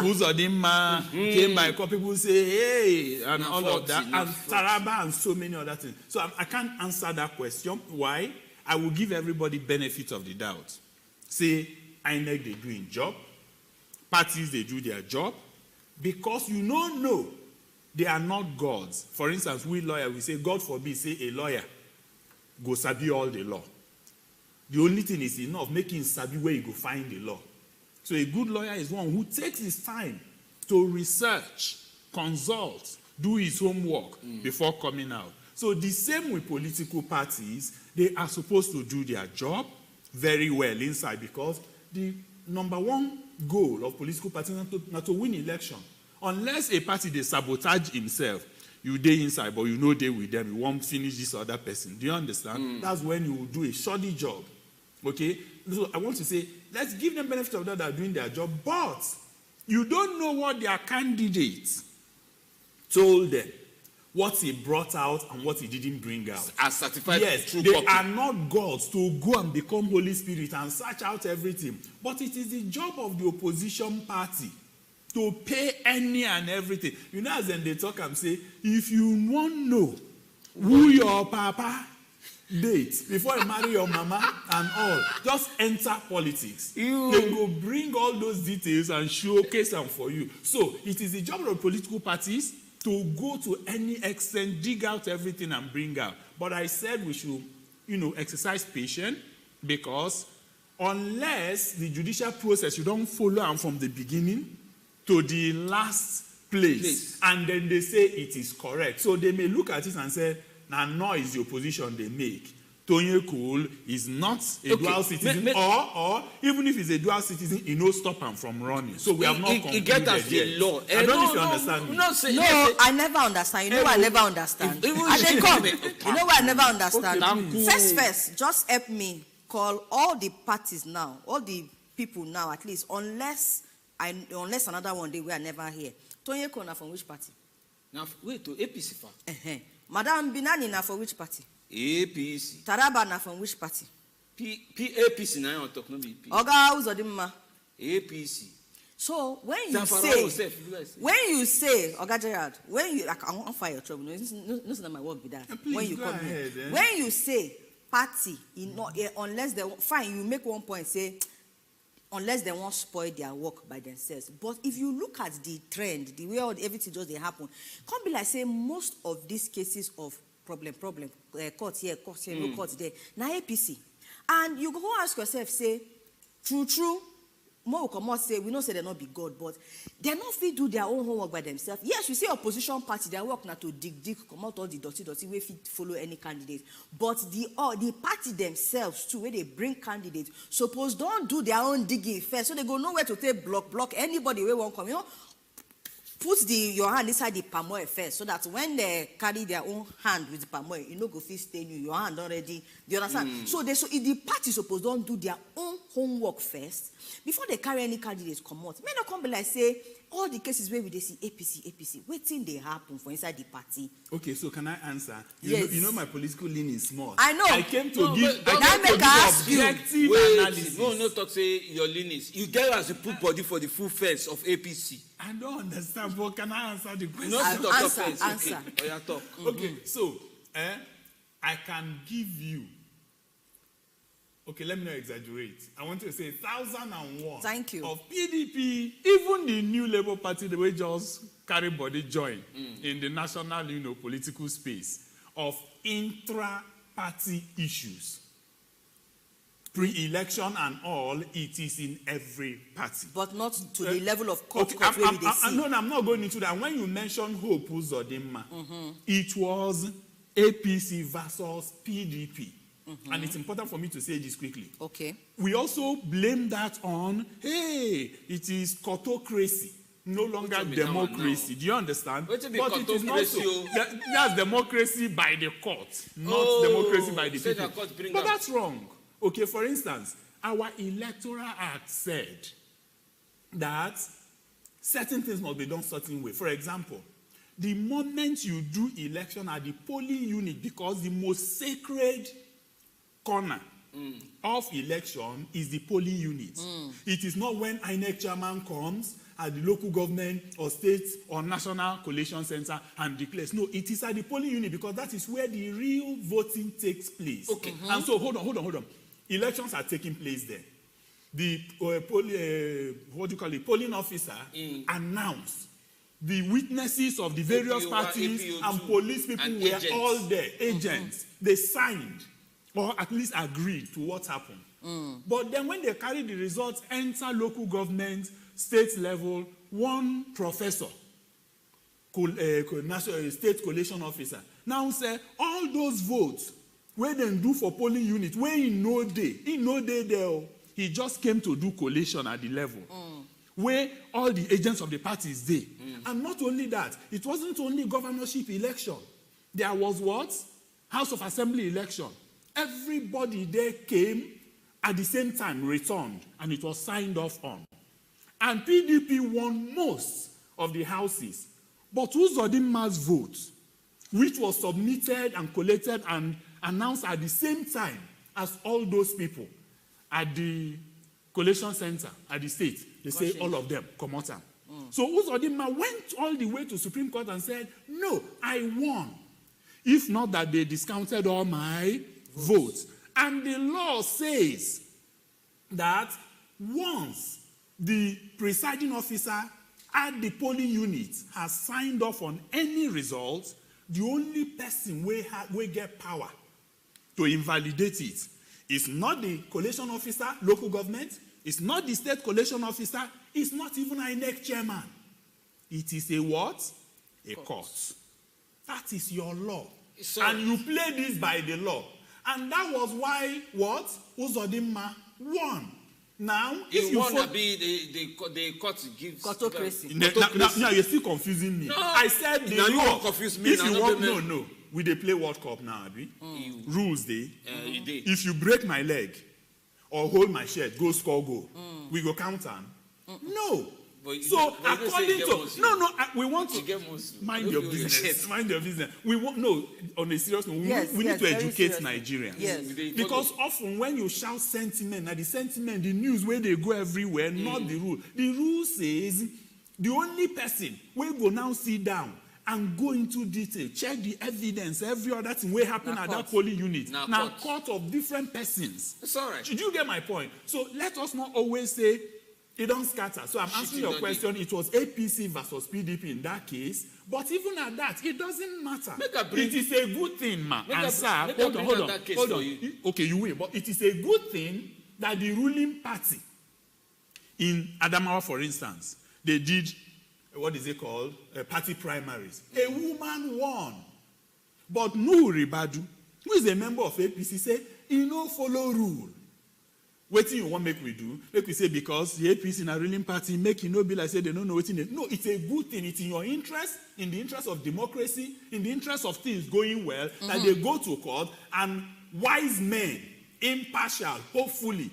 Uzodinma came by, people say, hey, and all of that, and Taraba and so many other things. So I can't answer that question. Why? I will give everybody benefit of the doubt. Say, INEC, they do in job. Parties, they do their job. Because you don't know, they are not gods. For instance, we lawyers, we say, God forbid, say a lawyer go sabi all the law. The only thing is enough, making sabi where you go find the law. So a good lawyer is one who takes his time to research, consult, do his homework before coming out. So the same with political parties, they are supposed to do their job very well inside because the number one goal of political parties is not to win election. Unless a party, they sabotage himself, you day inside, but you know they with them, you won't finish this other person. Do you understand? That's when you will do a shoddy job. Okay? So I want to say, let's give them benefit of that, they are doing their job, but you don't know what their candidates told them. What he brought out and what he didn't bring out. As certified true they copy. are not gods to go and become Holy Spirit and search out everything. But it is the job of the opposition party to pay any and everything. You know, as then they talk and say, if you want to know who your papa dates before you marry your mama and all, just enter politics. They will bring all those details and showcase them for you. So it is the job of political parties to go to any extent, dig out everything and bring out. But I said we should, exercise patience because unless the judicial process, you don't follow them from the beginning to the last place. And then they say it is correct. So they may look at it and say, no is the opposition they make. Tonye Cole is not a dual citizen, or even if he's a dual citizen, he no stop him from running. So we have not concluded yet. Law. I don't know if you understand me. No, I never understand. You know I never understand. I dey come. You know why I never understand? First, just help me call all the parties now, all the people now, at least, unless another one day we are never here. Tonye Cole na from which party? Now wait to APC fa. Madam Binani na for which party? APC. Taraba na from which party? APC na you talk no be APC. Oga Uzodinma. APC. So when you say, Oga Gerard, I won't fire your trouble. No, it's not my work with that. Please, when you come here, when you say party, unless they fine, you make one point say, unless they won't spoil their work by themselves. But if you look at the trend, the way everything just they happen, can't be like say most of these cases of problem, court here, no court there, now APC. And you go ask yourself, say, true, more will come out say, we don't say they not be God, but they not fit do their own homework by themselves. Yes, you see opposition party, their work not to dig, come out all the dirty, way fit follow any candidate. But the party themselves too, where they bring candidates, suppose don't do their own digging first, so they go nowhere to take block anybody where won't come, put your hand inside the palm oil first, so that when they carry their own hand with the palm oil, you know go fit stain you, your hand already. Do you understand? So if the party suppose don't do their own homework first before they carry any candidates come out. May not come be like say all the cases where we they see APC, waiting they happen for inside the party. Okay, so can I answer? Yes. You know my political lean is small. I know. I came to give objective analysis. No talk say your lean is. You get us to put body for the full face of APC. I don't understand, but can I answer the question? Answer. Okay. Talk. Okay, so I can give you. Okay, let me not exaggerate. I want to say 1,001. Thank you. Of PDP, even the new Labour Party, they will just carry body join in the national, political space of intra-party issues. Pre-election and all, it is in every party. But not to the level of court No, I'm not going into that. When you mention Hope Uzodinma, it was APC versus PDP. And it's important for me to say this quickly. Okay. We also blame that on, hey, it is courtocracy. no longer democracy. Do you understand? But it is not so. That's democracy by the court, not democracy by the people. But that's wrong. Okay, for instance, our Electoral Act said that certain things must be done certain way. For example, the moment you do election at the polling unit, because the most sacred corner of election is the polling unit. It is not when INEC chairman comes at the local government or state or national collation center and declares. No, it is at the polling unit because that is where the real voting takes place. Okay. And so, hold on. Elections are taking place there. The polling officer announced the witnesses of the various parties and police people were agents. All there, agents. They signed or at least agreed to what happened. But then when they carry the results, enter local government, state level, one professor, state collation officer, now say all those votes where they do for polling unit, where he no day there, he just came to do collation at the level where all the agents of the party is there. And not only that, it wasn't only governorship election. There was what? House of Assembly election. Everybody there came at the same time, returned, and it was signed off on. And PDP won most of the houses. But Uzodimma's vote, which was submitted and collated and announced at the same time as all those people at the collation center at the state, they say all of them come out. So Uzodimma went all the way to Supreme Court and said, no, I won. If not that they discounted all my votes. And the law says that once the presiding officer at the polling unit has signed off on any result, the only person will get power to invalidate it is not the collation officer, local government, it's not the state collation officer, it's not even INEC chairman. It is a what? A court. That is your law. And you play this by the law. And that was why what? Uzodimma won. Now, if you want to be the court gives autocracy. Now you're still confusing me. No. I said the law. You confuse me. If you want, no. We they play World Cup now, Abi. Rules they. If you break my leg or hold my shirt, go score goal. We go count on. No. So according to we want to mind your business. Mind your business. We want on a serious note. We need to educate Nigerians. Yes. Because often when you shout sentiment, the sentiment, the news where they go everywhere, not the rule. The rule says the only person will go now sit down and go into detail, check the evidence, every other thing will happen at that polling unit. Now court of different persons. It's all right. Should you get my point? So let us not always say it don't scatter. So I'm answering your question. It was APC versus PDP in that case. But even at that, it doesn't matter. It is a good thing, ma. And sir, hold on. Okay, you will. But it is a good thing that the ruling party in Adamawa, for instance, they did, what is it called? Party primaries. A woman won. But Nuhu Ribadu, who is a member of APC, said, he no follow rule. What you want make we do? Make we say because the APC in a ruling party make you no be like say they don't know what in. No, it's a good thing. It's in your interest, in the interest of democracy, in the interest of things going well, that they go to court and wise men, impartial, hopefully,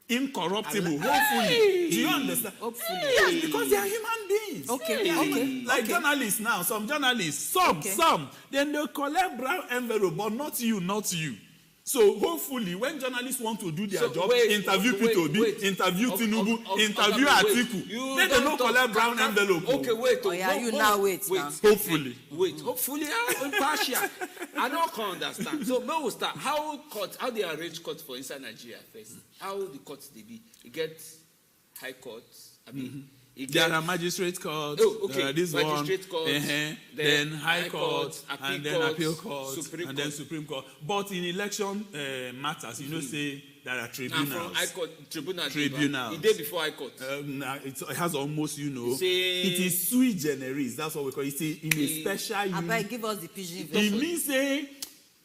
incorruptible, hopefully. Do you understand? Hopefully. Yes, because they are human beings. Okay. Like journalists now, some journalists, some, then they collect brown envelope, but not you. So hopefully, when journalists want to do their job, interview P2B, interview Tinubu, interview Atiku, then they don't collect brown envelope. Okay, wait. Hopefully. Hopefully, impartial. I don't understand. So, when we start, how they arrange court for inside Nigeria first? How the courts they be? You get high courts. I mean. There are magistrate courts. There are this magistrate one, courts, then high court, and then appeal court, and then Supreme Court. But in election matters, say there are tribunals. From high court, tribunals. The day before high court. It has almost, it is sui generis. That's what we call it. In a special unit. Give us the PG. It means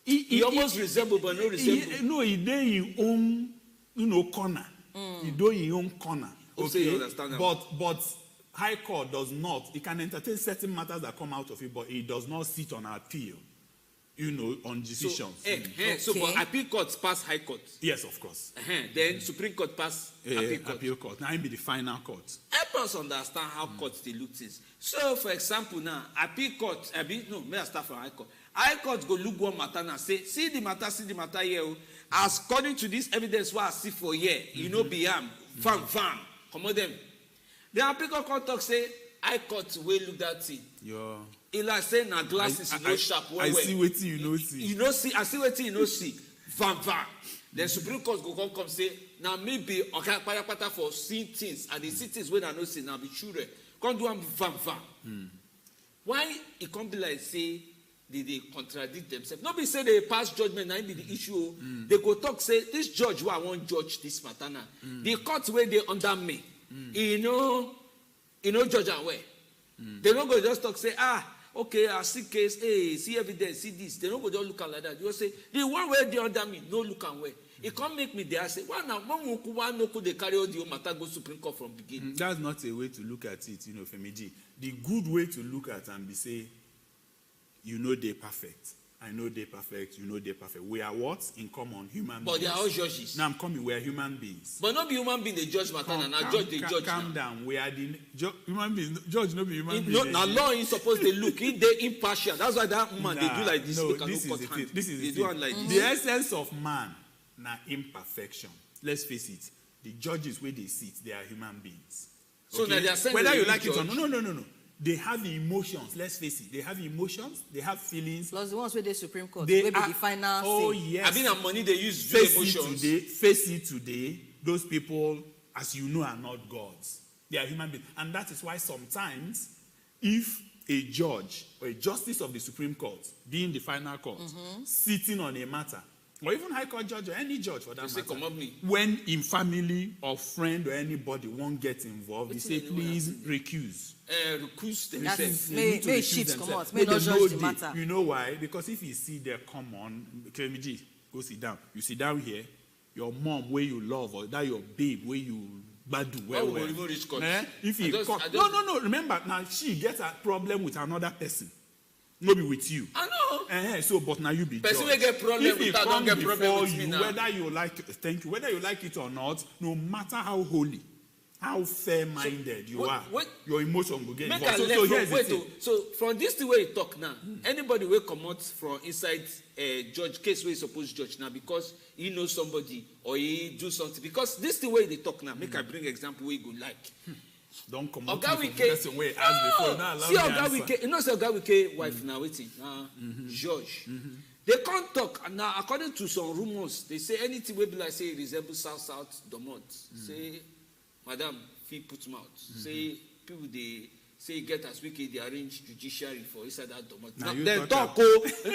he almost resemble, but no resemble. No, he did his own, corner. He do his own corner. Okay, but High Court does not, it can entertain certain matters that come out of it, but it does not sit on appeal, on decisions. So but appeal courts pass High Court? Yes, of course. Then Supreme Court pass appeal court. Now it be the final court. Help us understand how courts they look things. So, for example, now, appeal court, may I start from High Court? High Court go look one matter and say, see the matter here. As according to this evidence, what I see for here, be farm, come on them. The appeal court talk say, High Court will look that thing. Yeah. It like say, na glasses no sharp. I see what you see. See. I see what you see. Van. Then Supreme Court go come say, now maybe okay, pata for seeing things, and the see things when I know see now be children. Come do van. Why it can't be like say they contradict themselves? Nobody say they pass judgment, now be the issue. They go talk say this judge who I won't judge this matter now. The court where they under me. Judge and where. They don't go just talk say okay, I see case, see evidence, see this. They don't go just look at like that. You say the one where they under me, no look and where. It can't make me there say, one no could they carry all the matter go Supreme Court from beginning. That's not a way to look at it, Femiji. The good way to look at and be say, they're perfect. I know they're perfect, they're perfect. We are what? In common, human beings. But they are all judges. Now I'm coming, we are human beings. But not be human being the judge matter, and now judge the judge. Calm down. We are the human beings. Judge not be human beings. Now law is supposed to look. If they impartial. That's why that woman they do like this. This is they do like this. The essence of man, imperfection. Let's face it. The judges where they sit, they are human beings. So now they are saying whether you like it or not. No. They have emotions. Let's face it. They have emotions. They have feelings. Plus the ones where the Supreme Court, maybe the final. Oh yes. I mean, money they use face emotions. Face it today. Those people, as you know, are not gods. They are human beings, and that is why sometimes, if a judge or a justice of the Supreme Court, being the final court, sitting on a matter, or even High Court judge or any judge for that matter, when in family or friend or anybody won't get involved, they say, please recuse. Recuse themselves. May shift come out. May not judge the matter. You know why? Because if you see there, come on, KMG, go sit down. You sit down here, your mom where you love, or that your babe where you badu well. If he no. Remember, now she gets a problem with another person. Maybe with you. I know. So, but now you be judged. Person will get problem if with that, don't get problem with me now. Whether you like it or not, no matter how holy, how fair-minded you are, your emotion will get involved. So from this the way you talk now, anybody will come out from inside a judge case where you supposed to judge now because he knows somebody or he do something. Because this the way they talk now. Make I bring example where you go like. Don't come out from the person way as before. Now see Oga Wike, say Oga Wike wife now waiting. Judge. They can't talk. Now, according to some rumors, they say anything will be like say resemble South Domot. Say, Madam, fee put mouth. Say people they say get as wicked they arrange judiciary for inside that Domot. Now they talk.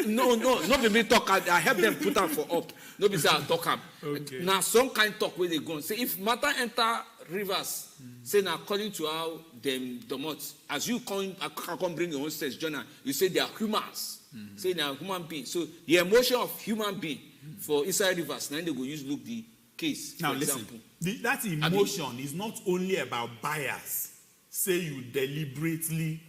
No, be me talk. I help them put them for up. No be say I talk am. Okay. Now some kind talk where they go. Say if matter enter rivers. Say now according to how them Domot, as you come bring your own search journal, you say they are humans. Say they are human beings. So the emotion of human being for inside rivers, now they go use look the case. Now listen, that emotion is not only about bias. Say you deliberately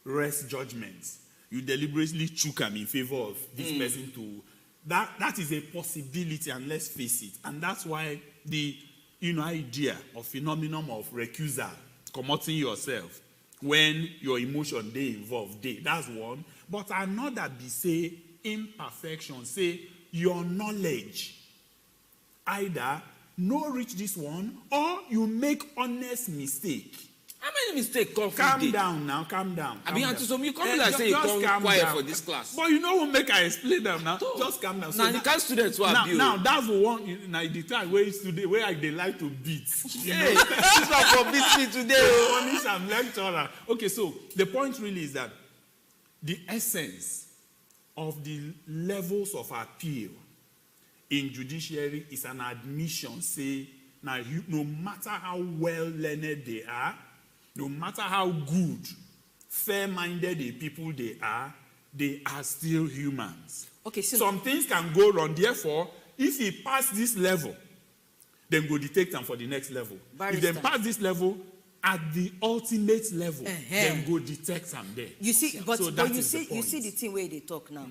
rest judgments. You deliberately choke them in favor of this person to that is a possibility, and let's face it. And that's why the idea or phenomenon of recusal, committing yourself when your emotion they involved, that's one. But another be say imperfection, say your knowledge. Either no reach this one or you make honest mistake. How many mistakes come from Calm down now, calm down. I mean, so you come like say you come quiet down for this class. But you know what make I explain them now? Just calm down. Now, the kind students who are built. Now, that's the one, now the time where they like to beat. Hey, this one for beat me today. Punish and lecturer. Okay, so the point really is that the essence of the levels of appeal in judiciary is an admission, say, now no matter how well learned they are, no matter how good, fair-minded the people they are still humans. Okay, so some things can go wrong. Therefore, if he pass this level, then go detect them for the next level. Barrister. If they pass this level, at the ultimate level, then go detect them there. You see, but so you see the thing where they talk now.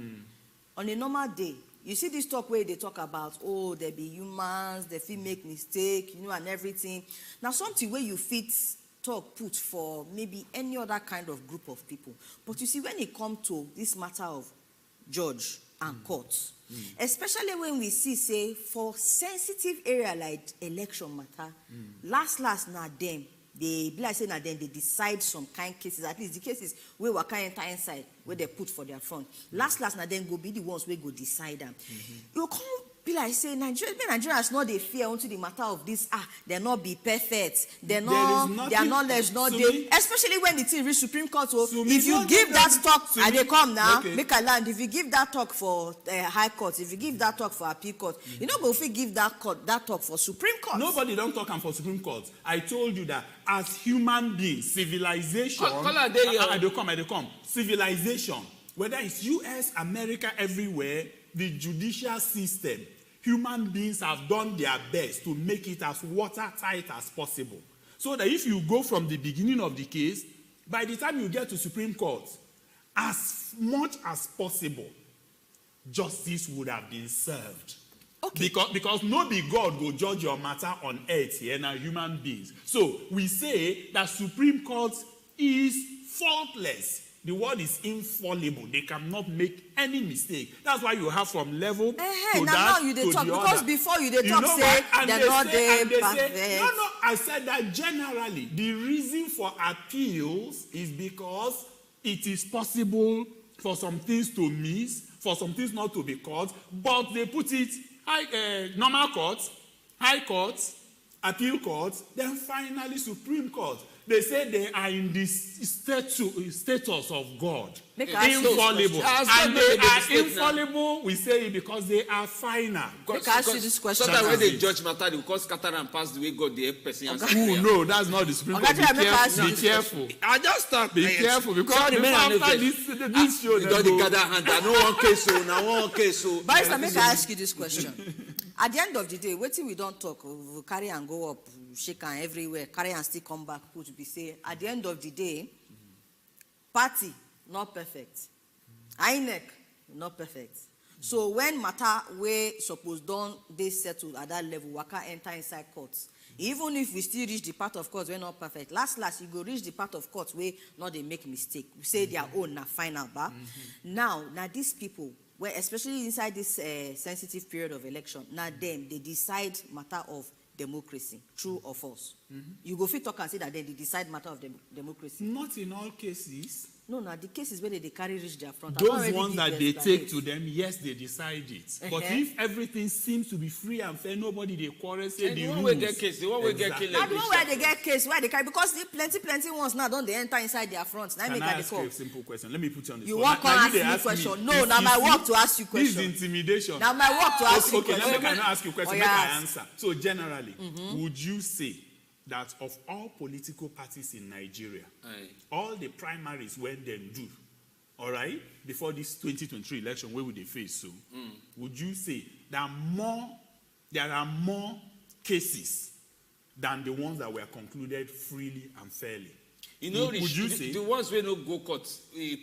On a normal day, you see this talk where they talk about, oh, there be humans, they fit make mistake, and everything. Now, something where you fit talk put for maybe any other kind of group of people. But you see, when it comes to this matter of judge and courts, especially when we see, say, for sensitive area like election matter, last now them, they be like saying that then they decide some kind cases, at least the cases where we can enter inside, where they put for their front. Last now then go be the ones where go decide them. You can't be like saying Nigerians know they fear onto the matter of this, they're not be perfect, their knowledge not they, especially when it's in reach Supreme Court. So if you give that talk and they come now, make a land, if you give that talk for High Court, if you give that talk for Appeal Court, you know, but if you give that talk for Supreme Court. Nobody don't talk for Supreme Court. I told you that as human beings, civilization, I come. Civilization, whether it's US, America, everywhere, the judicial system, human beings have done their best to make it as watertight as possible. So that if you go from the beginning of the case, by the time you get to Supreme Court, as much as possible, justice would have been served. Okay. Because no be God will judge your matter on earth here, now human beings. So we say that Supreme Court is faultless. The word is infallible. They cannot make any mistake. That's why you have from level to that now you to talk, the because other. before you they talk, say they're not there perfect. No, I said that generally. The reason for appeals is because it is possible for some things to miss, for some things not to be caught, but they put it normal courts, high courts, appeal courts, then finally Supreme Court. They say they are in the status of God. Infallible. And they are infallible, we say it because they are final. Make I ask you this question. Sometimes when they judge matter, they will scatter and pass the way God the person. No, that's not the Supreme Court. Be careful. I just start. Be careful because after this show, they don't gather hand. I know one case, so now one case, so. Barrister, make I ask you this question. At the end of the day, waiting we don't talk, we carry and go up, shake and everywhere, carry and still come back, put be say. At the end of the day, party not perfect, INEC not perfect. So when matter where suppose don't they settle at that level, waka enter inside courts. Even if we still reach the part of court where not perfect, last you go reach the part of court where not they make mistake. We say their own na final bar. Now these people, where especially inside this sensitive period of election, now them they decide matter of democracy, true or false. You go fit talk and say that they decide matter of democracy. Not in all cases. No, the cases where they carry reach their front. Those ones that they take to them, yes, they decide it. But if everything seems to be free and fair, nobody they quarrel say the rules. The one they get case, the one get killed. The one where they get case, where they carry, because the plenty ones now don't they enter inside their fronts. Now Can I ask you a simple question? Let me put you on the spot. You want to ask me question? No, now my work to ask you question. This is intimidation. Now my work to ask you question. Okay, now I ask you a question. Make I answer. So generally, would you say that of all political parties in Nigeria, all the primaries when they do, all right, before this 2023 election, where would they face? So, would you say there are more cases than the ones that were concluded freely and fairly? You know, would you say the ones where no go court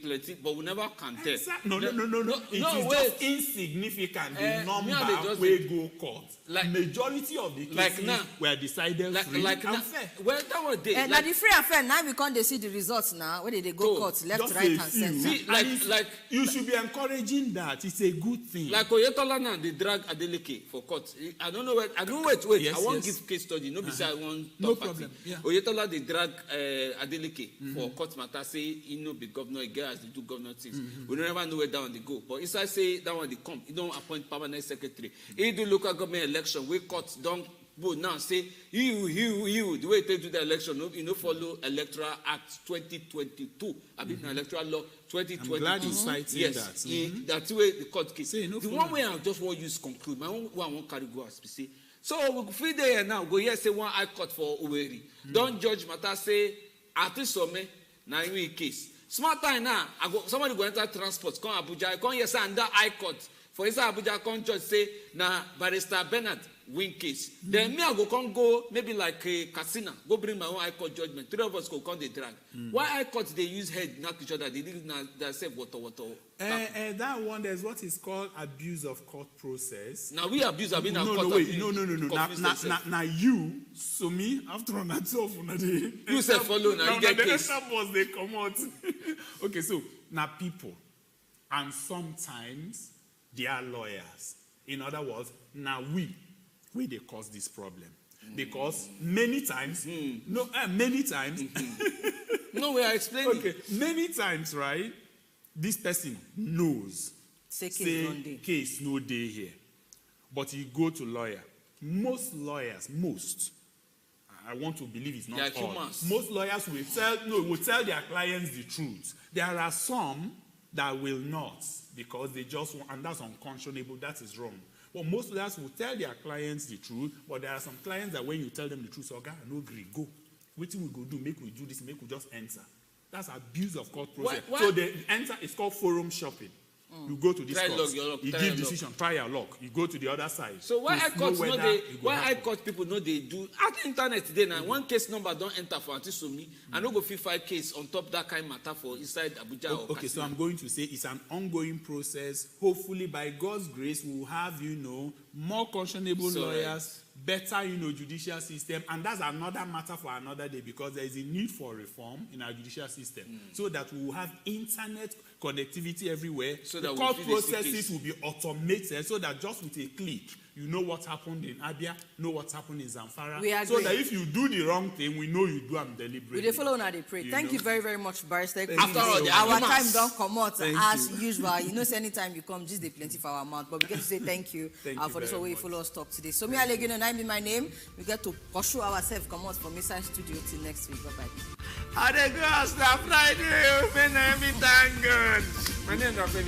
plenty, but we never can tell. No. It is just insignificant. The number where go court. Like majority of the cases were decided free and fair. Well, that was day. Now the free and fair. Now we can't see the results. Now where they go court, left, right, and center. See, like you should be encouraging that. It's a good thing. Like Oyetola now, they drag Adeleke for court. I don't know where. I don't wait. Yes, I won't give case study. No, besides I want. No problem. Yeah. Oyetola they drag Adeleke for court matter. Say he no be governor. He get as they do governor things. We don't ever know where that one they go. But inside say that one they come. He don't appoint permanent secretary. He do local government election. We court don't vote now. Say you. The way they do the election, you know follow Electoral Act 2022. I mean electoral law 2022. I'm glad you cited that. That's the way the court case. Say, no the one way I just want to use conclude. My own one won't carry go as we say. So we feel there now. Go here say one high court for Owerri. Don't judge matter. Say artist some now in case. Smart time now. Somebody go enter transport. Come Abuja. Come here say under high court. For inside Abuja, come judge say na Barrister Bernard win case. Then me I go maybe like a casino, go bring my own high court judgment. 3 of us go come the drag. Why high court they use head knock each other? They didn't say water. That one there's what is called abuse of court process. Now we abuse. I mean, no. Now you, so me after on that off you said follow now. You get case. They come out. Okay, so now people, and sometimes they are lawyers. In other words, now we they cause this problem. Because many times, no, we are explaining. Okay, many times, right, this person knows, say case no day here. But you go to lawyer. Most lawyers, I want to believe it's not all. Most lawyers will tell their clients the truth. There are some that will not, because they just want, and that's unconscionable, that is wrong. But most lawyers will tell their clients the truth, but there are some clients that when you tell them the truth, okay, no agree, go. What we go do, make we do this, make we just enter. That's abuse of court process. What? So the enter is called forum shopping. You go to this court, you give decision, try your luck. You go to the other side. So why high court people know they do? At the internet today now, one case number don't enter for Antisomi. I don't go file case on top that kind of matter for inside Abuja or Okay, so I'm going to say it's an ongoing process. Hopefully, by God's grace, we'll have, more conscionable lawyers, better, judicial system. And that's another matter for another day, because there is a need for reform in our judicial system so that we will have internet connectivity everywhere. So the court processes will be automated so that just with a click, you know what happened in Abia, know what happened in Zamfara. So that if you do the wrong thing, we know you do them deliberately. We follow now, they pray. Thank you very, very much, Barrister. After all, our time don't come out as usual. Say anytime you come, just they plenty for our mouth. But we get to say thank you for this way you follow us talk today. So me, Alegin, and I be my name. We get to pursue ourselves, come out from inside studio till next week. Bye-bye. I go Friday, my name is Dangon. My name is